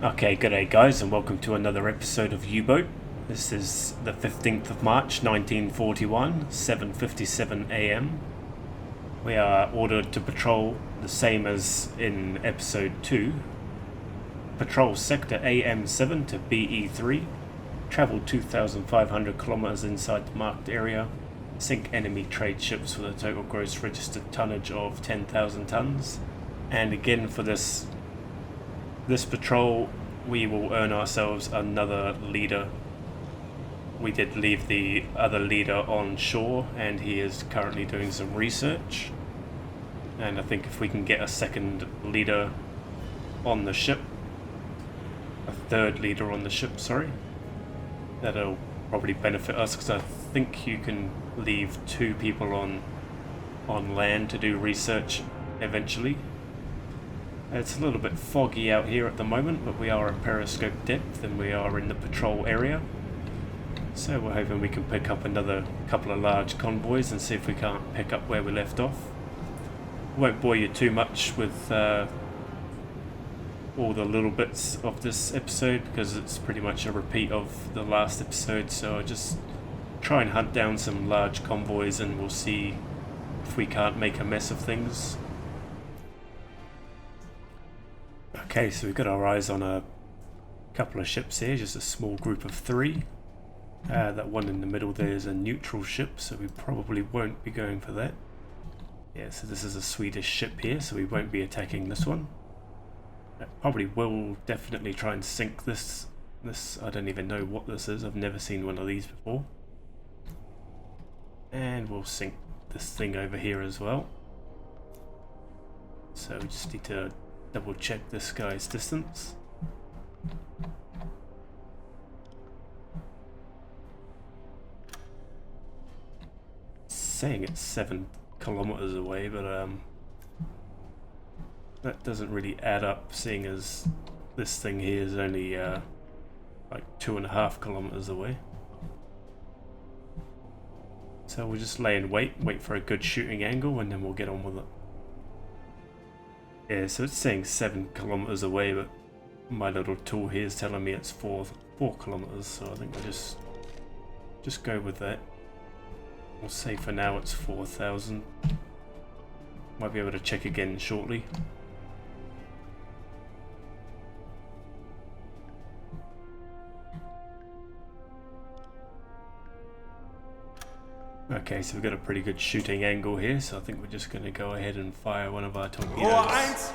Okay, g'day guys, and welcome to another episode of U-Boat. This is the 15th of March 1941, 7:57 AM. We are ordered to patrol the same as in episode 2. Patrol sector AM7 to BE3. Travel 2,500 kilometers inside the marked area. Sink enemy trade ships with a total gross registered tonnage of 10,000 tons. And again for this patrol, we will earn ourselves another leader. We did leave the other leader on shore, and he is currently doing some research. And I think if we can get a second leader on the ship, a third leader on the ship, sorry, that'll probably benefit us, because I think you can leave 2 people on land to do research eventually. It's a little bit foggy out here at the moment, but we are at periscope depth and we are in the patrol area. So we're hoping we can pick up another couple of large convoys and see if we can't pick up where we left off. Won't bore you too much with all the little bits of this episode, because it's pretty much a repeat of the last episode, so I'll just try and hunt down some large convoys and we'll see if we can't make a mess of things. Okay, so we've got our eyes on a couple of ships here, just a small group of 3. That one in the middle there is a neutral ship, so we probably won't be going for that. Yeah, so this is a Swedish ship here, so we won't be attacking this one. Probably will definitely try and sink this. I don't even know what this is, I've never seen one of these before. And we'll sink this thing over here as well. So we just need to double check this guy's distance. It's saying it's 7 kilometers away, but that doesn't really add up, seeing as this thing here is only like 2.5 kilometers away. So we'll just lay in wait for a good shooting angle, and then we'll get on with it. Yeah, so it's saying 7 kilometers away, but my little tool here is telling me it's 4 kilometers, so I think we'll just go with that. We'll say for now it's 4,000. Might be able to check again shortly. Okay, so we've got a pretty good shooting angle here, so I think we're just going to go ahead and fire one of our torpedoes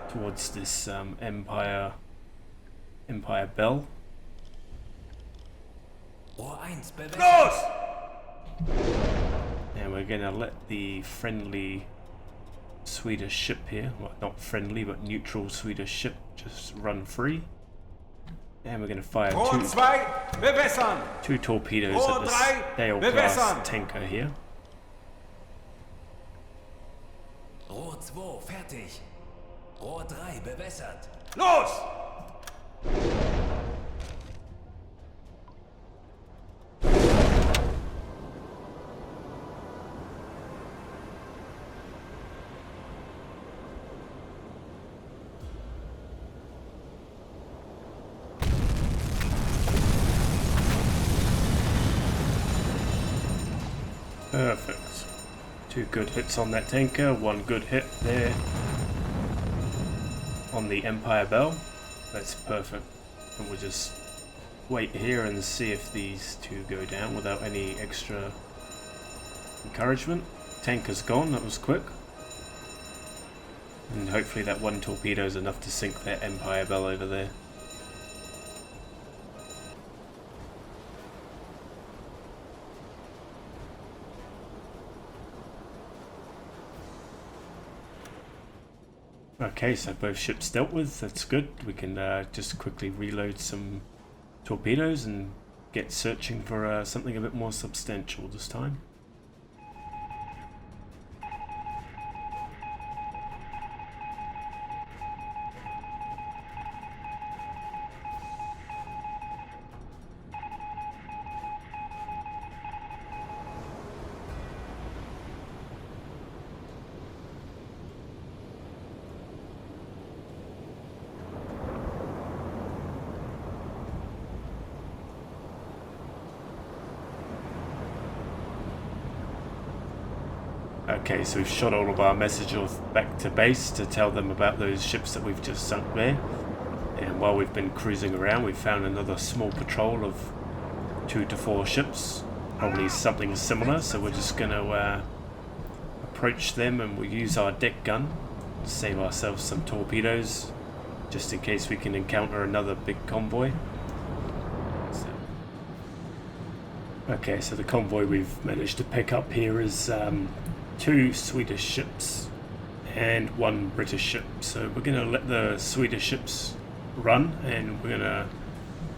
towards this Empire Bell. And we're going to let the friendly Swedish ship here, well, not friendly but neutral Swedish ship, just run free. And we're going to fire 2 torpedoes at this Dale class tanker here. Rohr 2 fertig. Rohr 3 bewässert. Los! Perfect. 2 good hits on that tanker, 1 good hit there on the Empire Bell. That's perfect. And we'll just wait here and see if these 2 go down without any extra encouragement. Tanker's gone, that was quick. And hopefully that 1 torpedo is enough to sink that Empire Bell over there. Okay, so both ships dealt with, that's good. We can just quickly reload some torpedoes and get searching for something a bit more substantial this time. Okay, so we've shot all of our messages back to base to tell them about those ships that we've just sunk there. And while we've been cruising around, we've found another small patrol of 2 to 4 ships. Probably something similar, so we're just going to approach them, and we'll use our deck gun to save ourselves some torpedoes, just in case we can encounter another big convoy. Okay, so the convoy we've managed to pick up here is 2 Swedish ships and 1 British ship. So we're going to let the Swedish ships run, and we're going to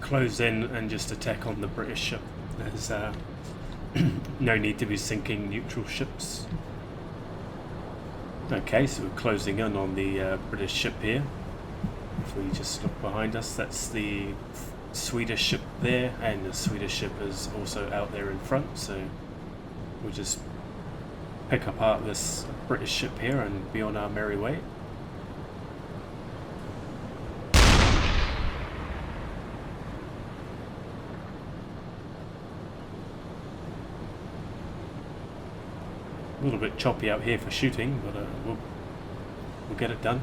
close in and just attack on the British ship. There's no need to be sinking neutral ships. Okay, so we're closing in on the British ship here. If we just look behind us, that's the Swedish ship there, and the Swedish ship is also out there in front, so we'll just pick apart this British ship here and be on our merry way. A little bit choppy out here for shooting, but we'll get it done.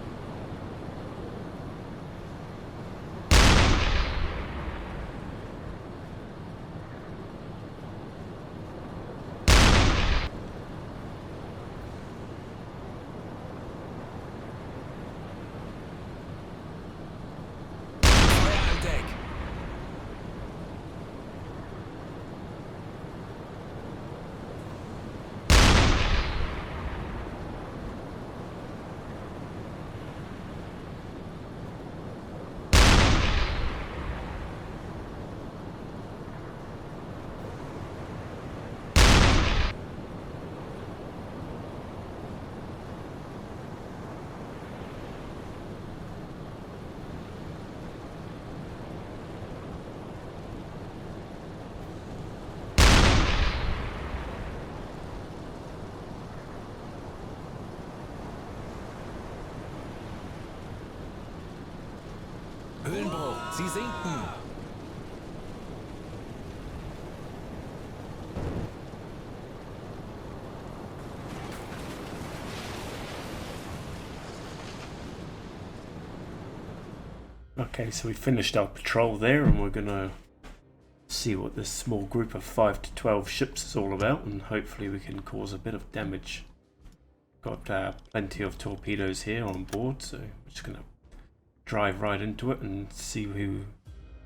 Höhenbruch, Sie sinken. Okay, so we finished our patrol there, and we're gonna see what this small group of 5 to 12 ships is all about, and hopefully we can cause a bit of damage. Got plenty of torpedoes here on board, so we're just gonna drive right into it and see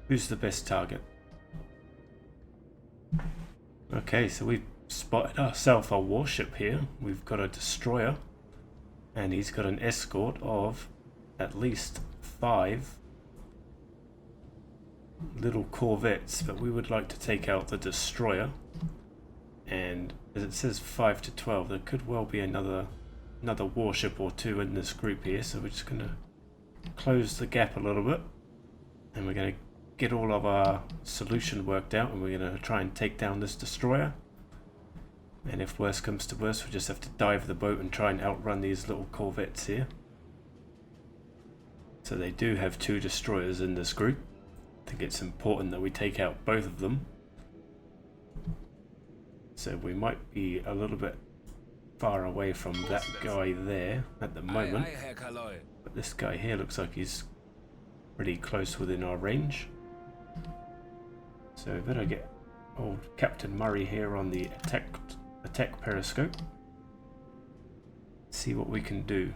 who's the best target. Okay, so we've spotted ourselves a warship here. We've got a destroyer, and he's got an escort of at least 5 little corvettes, but we would like to take out the destroyer. And as it says 5 to 12, there could well be another warship or 2 in this group here, so we're just gonna close the gap a little bit, and we're going to get all of our solution worked out, and we're going to try and take down this destroyer. And if worse comes to worse, we just have to dive the boat and try and outrun these little corvettes here. So they do have 2 destroyers in this group. I think it's important that we take out both of them. So we might be a little bit far away from that guy there at the moment. But this guy here looks like he's pretty close within our range. So we better get old Captain Murray here on the attack periscope. See what we can do.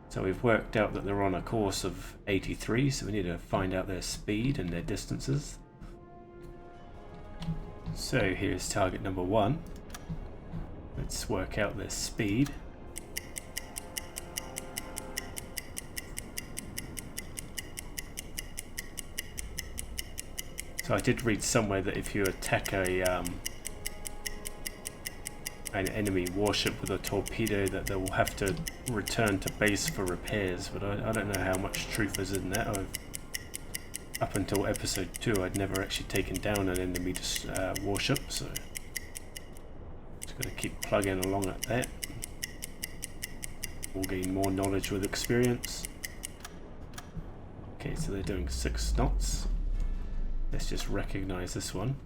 So we've worked out that they're on a course of 83, so we need to find out their speed and their distances. So here's target number 1. Let's work out their speed. So I did read somewhere that if you attack an enemy warship with a torpedo, that they will have to return to base for repairs, but I don't know how much truth is in that. Up until episode 2, I'd never actually taken down an enemy warship, so just gotta keep plugging along at that. We'll gain more knowledge with experience. Okay, so they're doing 6 knots. Let's just recognize this one.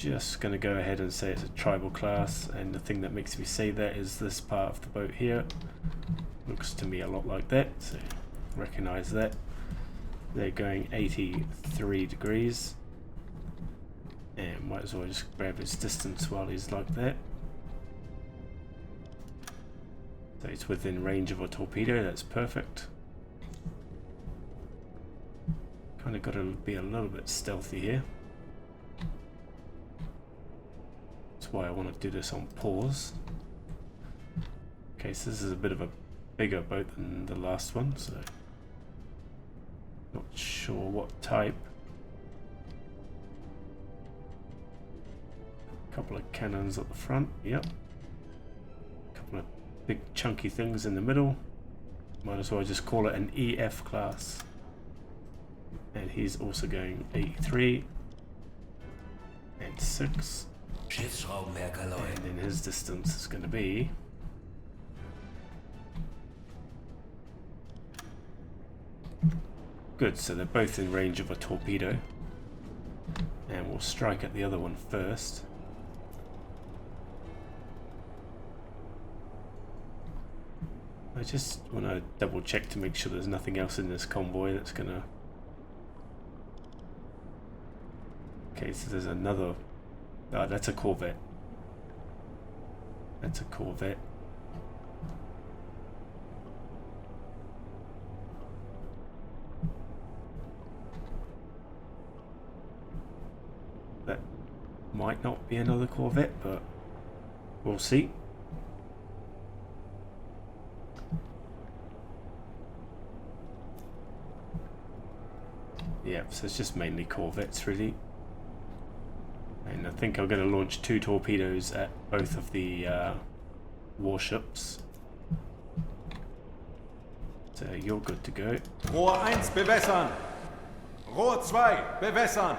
just going to go ahead and say it's a tribal class, and the thing that makes me say that is this part of the boat here. Looks to me a lot like that, so recognize that. They're going 83 degrees, and might as well just grab his distance while he's like that. So it's within range of a torpedo, that's perfect. Kind of got to be a little bit stealthy here. That's why I want to do this on pause. Okay, so this is a bit of a bigger boat than the last one, so not sure what type. A couple of cannons at the front, yep. A couple of big chunky things in the middle. Might as well just call it an EF class. And he's also going 83 and 6. And then his distance is going to be good, so they're both in range of a torpedo. And we'll strike at the other one first. I just want to double check to make sure there's nothing else in this convoy that's going to... Okay, so there's another... Oh, that's a corvette. That's a corvette. That might not be another corvette, but we'll see. Yeah, so it's just mainly corvettes really. And I think I'm going to launch 2 torpedoes at both of the warships. So you're good to go. Rohr 1 bewässern! Rohr 2 bewässern!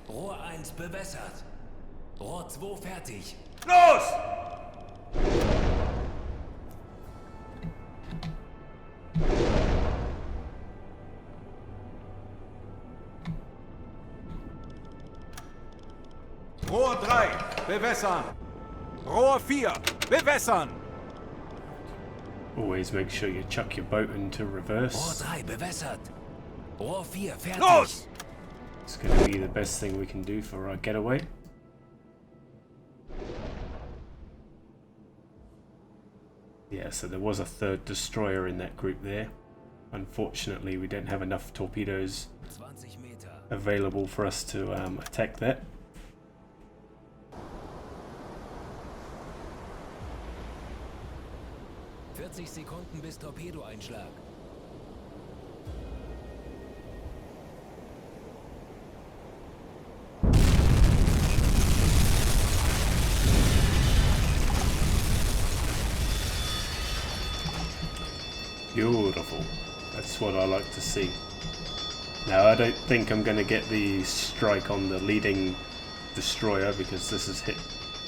Rohr 1 bewässert. Rohr 2 fertig. Los! Rohr 3 bewässern! Rohr 4 bewässern! Always make sure you chuck your boat into reverse. Rohr 3 bewässert. Rohr 4 fertig. Los! It's going to be the best thing we can do for our getaway. Yeah, so there was a 3rd destroyer in that group there. Unfortunately, we don't have enough torpedoes 20 Meter. available for us to attack that. Sekunden bis Torpedoeinschlag. Beautiful. That's what I like to see. Now I don't think I'm going to get the strike on the leading destroyer because this is hit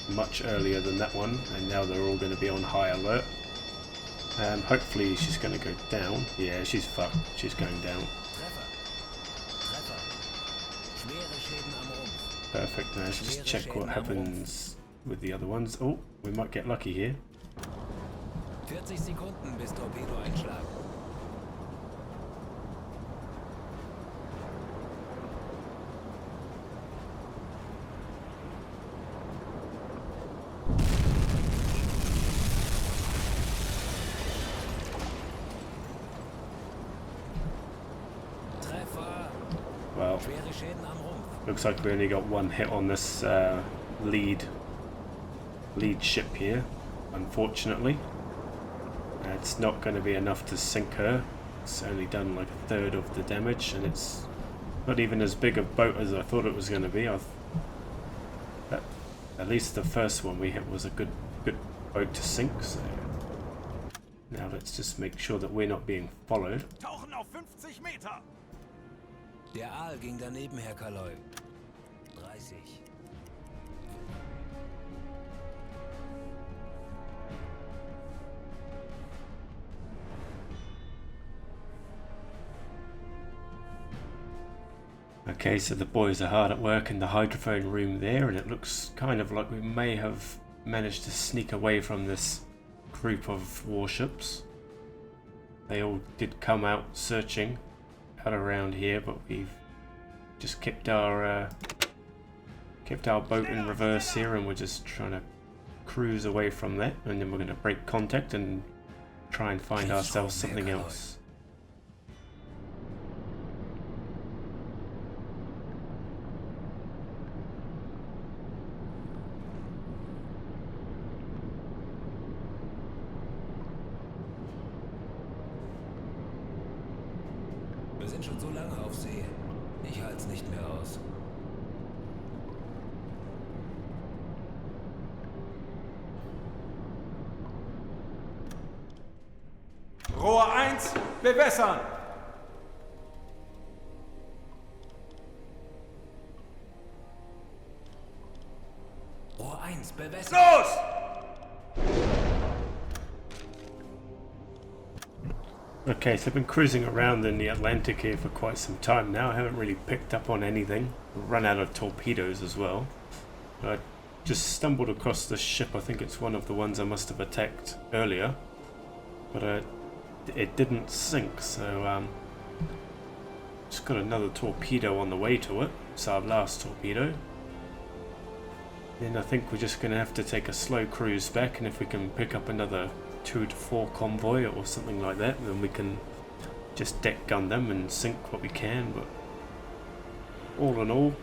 much earlier than that one, and now they're all going to be on high alert. Hopefully she's going to go down. Yeah, she's fucked. She's going down. Perfect. Now let's just check what happens with the other ones. Oh, we might get lucky here. 40 Sekunden bis Torpedoeinschlag. Well, looks like we only got one hit on this lead ship here, unfortunately. It's not going to be enough to sink her. It's only done like a third of the damage, and it's not even as big a boat as I thought it was going to be. At least the first one we hit was a good boat to sink. So now let's just make sure that we're not being followed. Tauchen auf 50 Meter! Der Aal ging daneben, Herr Kaloy. 30. Okay, so the boys are hard at work in the hydrophone room there, and it looks kind of like we may have managed to sneak away from this group of warships. They all did come out searching out around here, but we've just kept our boat in reverse here, and we're just trying to cruise away from that, and then we're going to break contact and try and find ourselves something else. Wir sind schon so lange auf See. Ich halte es nicht mehr aus. Rohr 1, bewässern! Rohr 1, bewässern. Los! Okay, so I've been cruising around in the Atlantic here for quite some time now. I haven't really picked up on anything. Run out of torpedoes as well. I just stumbled across this ship. I think it's one of the ones I must have attacked earlier. But it didn't sink, so just got another torpedo on the way to it. So our last torpedo. Then I think we're just going to have to take a slow cruise back, and if we can pick up another 2 to 4 convoy or something like that, then we can just deck gun them and sink what we can. But all in all,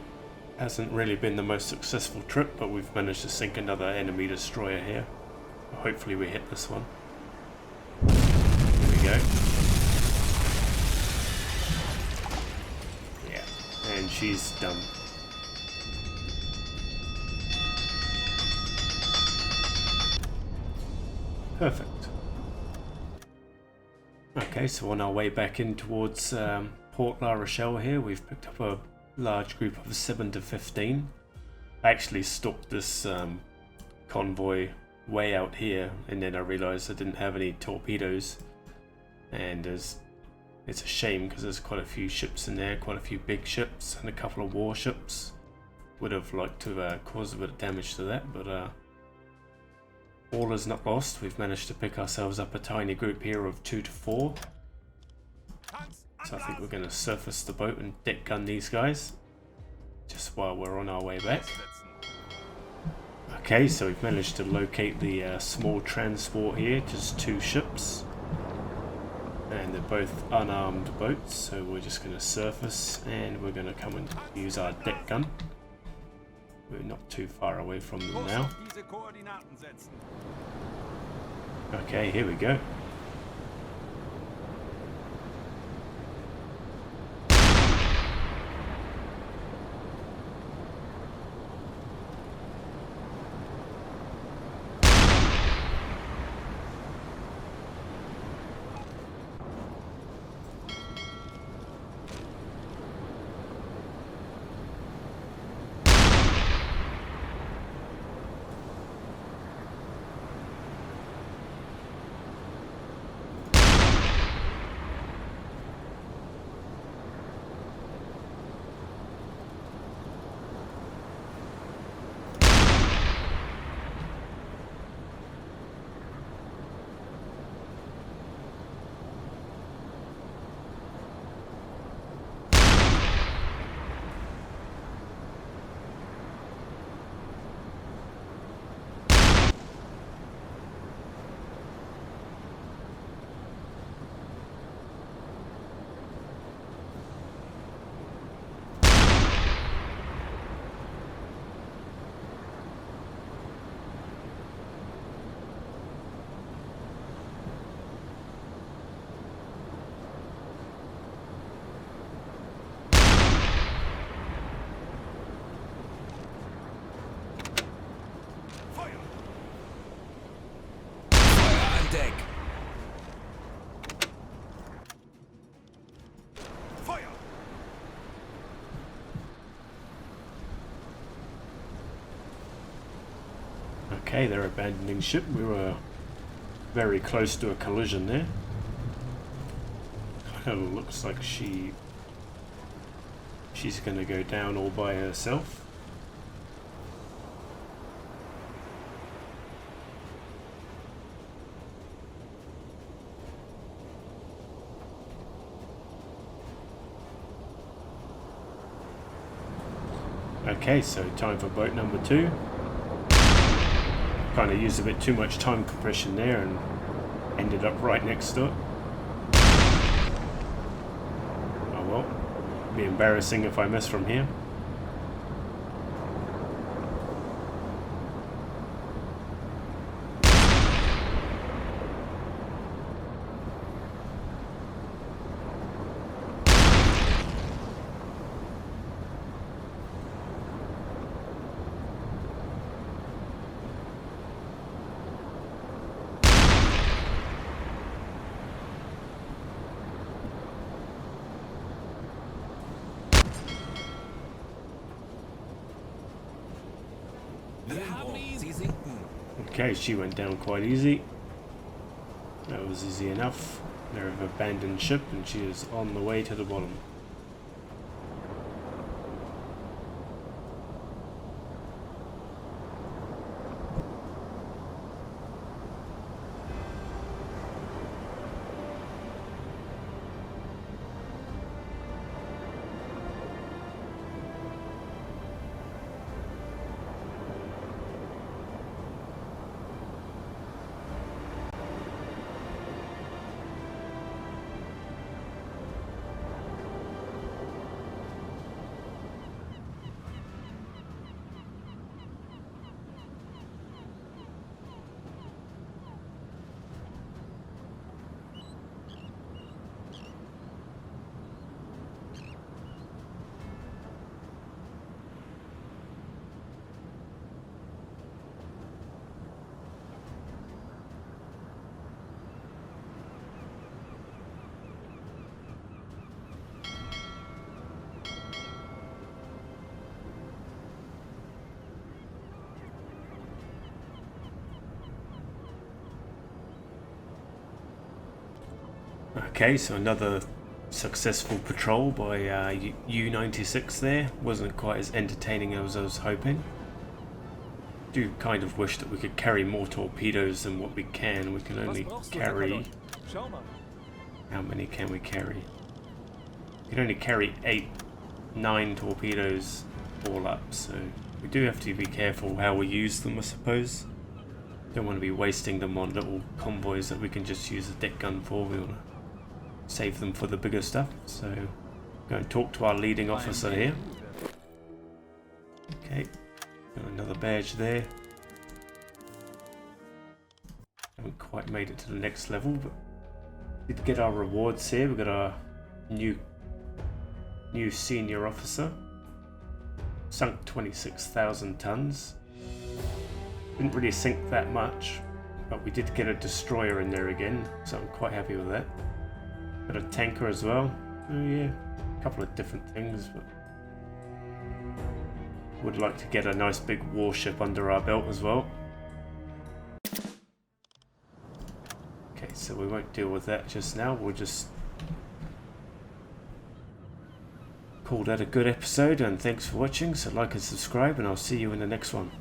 hasn't really been the most successful trip, but we've managed to sink another enemy destroyer here. Hopefully we hit this one. Here we go. Yeah, and she's done. Perfect. Okay, so on our way back in towards Port La Rochelle here, we've picked up a large group of 7 to 15. I actually stopped this convoy way out here, and then I realised I didn't have any torpedoes. And it's a shame because there's quite a few ships in there, quite a few big ships and a couple of warships. Would have liked to cause a bit of damage to that, but all is not lost. We've managed to pick ourselves up a tiny group here of 2 to 4. So I think we're going to surface the boat and deck gun these guys just while we're on our way back. Okay, so we've managed to locate the small transport here, just 2 ships. And they're both unarmed boats, so we're just going to surface and we're going to come and use our deck gun. We're not too far away from them now. Okay, here we go. Okay, they're abandoning ship. We were very close to a collision there. Kind of looks like she She's going to go down all by herself. Okay, so time for boat number 2. Kind of used a bit too much time compression there and ended up right next to it. Oh well, be embarrassing if I miss from here. Sie sinken. Okay, she went down quite easy. That was easy enough. They're an abandoned ship and she is on the way to the bottom. Okay, so another successful patrol by U96 there. Wasn't quite as entertaining as I was hoping. Do kind of wish that we could carry more torpedoes than what we can. We can only carry... How many can we carry? We can only carry 9 torpedoes all up, so we do have to be careful how we use them, I suppose. Don't want to be wasting them on little convoys that we can just use a deck gun for. We want to save them for the bigger stuff, so go and talk to our leading officer here. Okay, got another badge there. Haven't quite made it to the next level, but did get our rewards here. We've got our new senior officer. Sunk 26,000 tons. Didn't really sink that much, but we did get a destroyer in there again, so I'm quite happy with that. Got a tanker as well. Oh yeah, a couple of different things, but would like to get a nice big warship under our belt as well. Okay, so we won't deal with that just now. We'll just call that a good episode, and thanks for watching. So like and subscribe, and I'll see you in the next one.